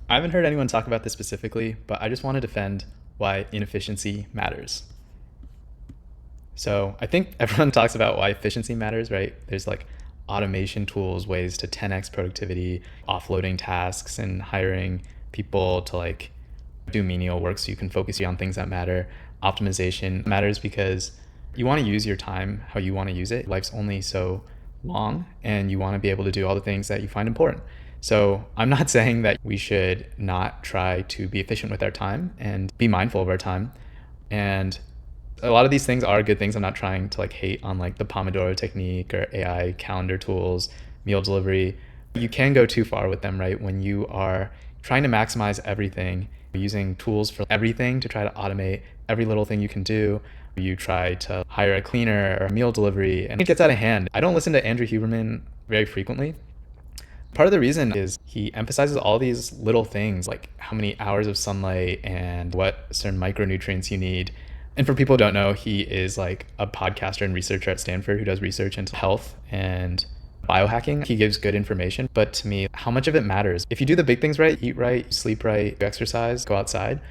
I haven't heard anyone talk about this specifically, but I just want to defend why inefficiency matters. So I think everyone talks about why efficiency matters, right? There's like automation tools, ways to 10x productivity, offloading tasks, and hiring people to like do menial work so you can focus on things that matter. Optimization matters because you want to use your time how you want to use it. Life's only so long, and you want to be able to do all the things that you find important. So I'm not saying that we should not try to be efficient with our time and be mindful of our time. And a lot of these things are good things. I'm not trying to like hate on like the Pomodoro technique or AI calendar tools, meal delivery. You can go too far with them, right? When you are trying to maximize everything, using tools for everything to try to automate every little thing you can do. You try to hire a cleaner or a meal delivery, and it gets out of hand. I don't listen to Andrew Huberman very frequently. Part of the reason is he emphasizes all these little things, like how many hours of sunlight and what certain micronutrients you need. And for people who don't know, he is like a podcaster and researcher at Stanford who does research into health and biohacking. He gives good information, but to me, how much of it matters? If you do the big things right, eat right, sleep right, exercise, go outside,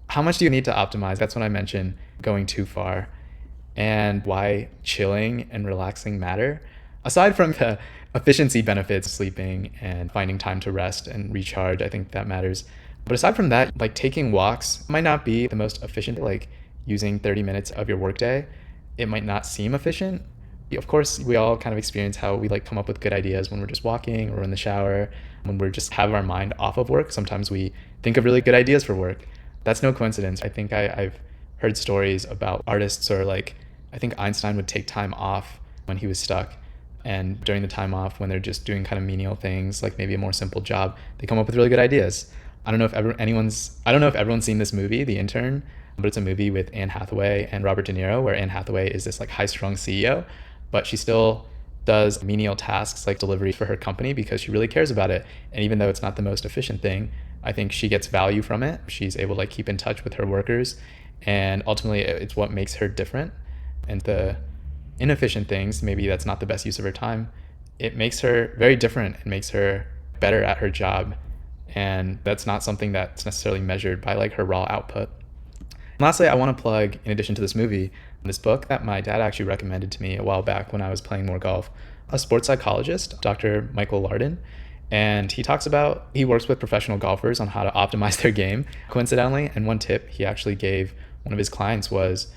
how much do you need to optimize? That's when I mentioned going too far and why chilling and relaxing matter. Aside from the efficiency benefits, sleeping and finding time to rest and recharge, I think that matters. But aside from that, like taking walks might not be the most efficient, like using 30 minutes of your workday, it might not seem efficient. Of course, we all kind of experience how we like come up with good ideas when we're just walking or in the shower, when we're just have our mind off of work. Sometimes we think of really good ideas for work. That's no coincidence. I think I've heard stories about artists or like, I think Einstein would take time off when he was stuck. And during the time off, when they're just doing kind of menial things, like maybe a more simple job, they come up with really good ideas. I don't know if everyone's seen this movie, The Intern, but it's a movie with Anne Hathaway and Robert De Niro, where Anne Hathaway is this like high-strung CEO, but she still does menial tasks like delivery for her company because she really cares about it. And even though it's not the most efficient thing, I think she gets value from it. She's able to like keep in touch with her workers, and ultimately it's what makes her different. And the inefficient things, maybe that's not the best use of her time, it makes her very different and makes her better at her job. And that's not something that's necessarily measured by like her raw output. And lastly, I want to plug, in addition to this movie, this book that my dad actually recommended to me a while back when I was playing more golf, a sports psychologist, Dr. Michael Larden. And he works with professional golfers on how to optimize their game, coincidentally. And one tip he actually gave one of his clients was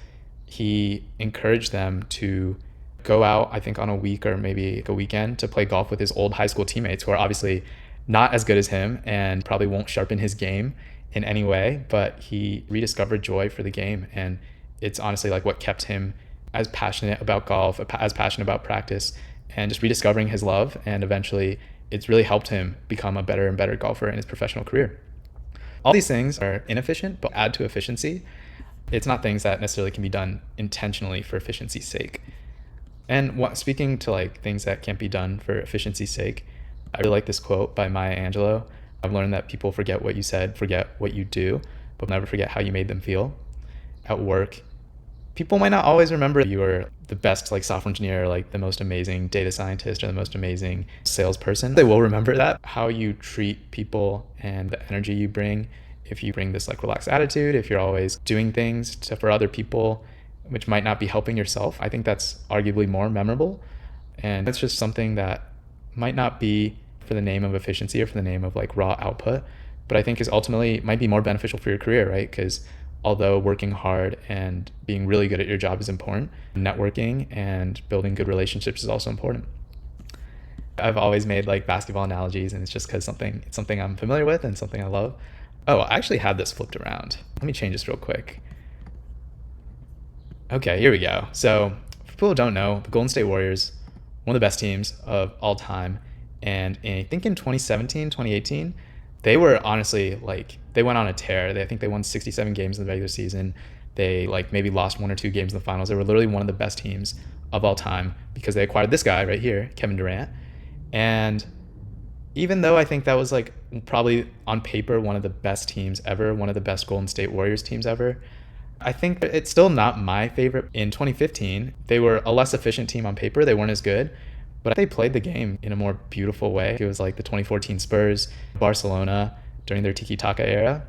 he encouraged them to go out, I think on a week or maybe a weekend, to play golf with his old high school teammates who are obviously not as good as him and probably won't sharpen his game in any way, but he rediscovered joy for the game. And it's honestly like what kept him as passionate about golf, as passionate about practice, and just rediscovering his love. And eventually it's really helped him become a better and better golfer in his professional career. All these things are inefficient, but add to efficiency. It's not things that necessarily can be done intentionally for efficiency's sake. And speaking to like things that can't be done for efficiency's sake, I really like this quote by Maya Angelou. I've learned that people forget what you said, forget what you do, but never forget how you made them feel. At work, people might not always remember you were the best like software engineer, or like the most amazing data scientist or the most amazing salesperson. They will remember that, how you treat people and the energy you bring. If you bring this like relaxed attitude, if you're always doing things for other people, which might not be helping yourself, I think that's arguably more memorable. And that's just something that might not be for the name of efficiency or for the name of like raw output, but I think is ultimately might be more beneficial for your career, right? Because although working hard and being really good at your job is important, networking and building good relationships is also important. I've always made like basketball analogies, and it's just because it's something I'm familiar with and something I love. Oh, I actually had this flipped around. Let me change this real quick. Okay, here we go. So for people who don't know, the Golden State Warriors, one of the best teams of all time. And I think in 2017, 2018, they were honestly like, they went on a tear. I think they won 67 games in the regular season. They like maybe lost one or two games in the finals. They were literally one of the best teams of all time because they acquired this guy right here, Kevin Durant. And even though I think that was like probably on paper one of the best teams ever, one of the best Golden State Warriors teams ever, I think it's still not my favorite. In 2015, they were a less efficient team on paper. They weren't as good, but they played the game in a more beautiful way. It was like the 2014 Spurs, Barcelona, during their tiki-taka era.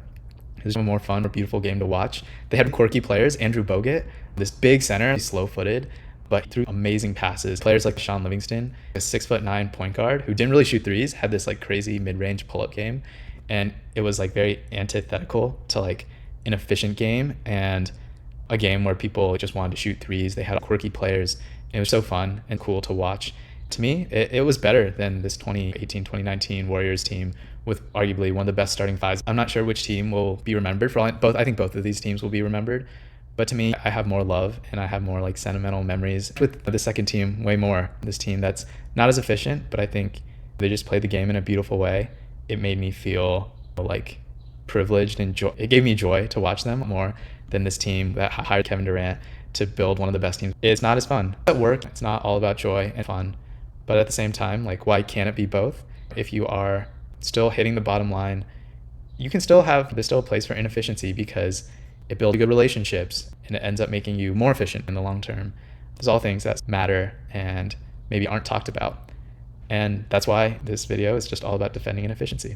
It was a more fun or beautiful game to watch. They had quirky players. Andrew Bogut, this big center, he's slow-footed, but threw amazing passes. Players like Sean Livingston, a 6'9" point guard who didn't really shoot threes, had this like crazy mid-range pull-up game, and it was like very antithetical to like an efficient game and a game where people just wanted to shoot threes. They had quirky players. It was so fun and cool to watch. To me, it was better than this 2018-2019 Warriors team with arguably one of the best starting fives. I'm not sure which team will be remembered for both. I think both of these teams will be remembered. But to me, I have more love and I have more like sentimental memories with the second team way more. This team that's not as efficient, but I think they just played the game in a beautiful way. It made me feel like privileged and joy. It gave me joy to watch them more than this team that hired Kevin Durant to build one of the best teams. It's not as fun. At work, it's not all about joy and fun. But at the same time, like, why can't it be both? If you are still hitting the bottom line, you can still there's still a place for inefficiency because it builds good relationships and it ends up making you more efficient in the long term. There's all things that matter and maybe aren't talked about. And that's why this video is just all about defending inefficiency.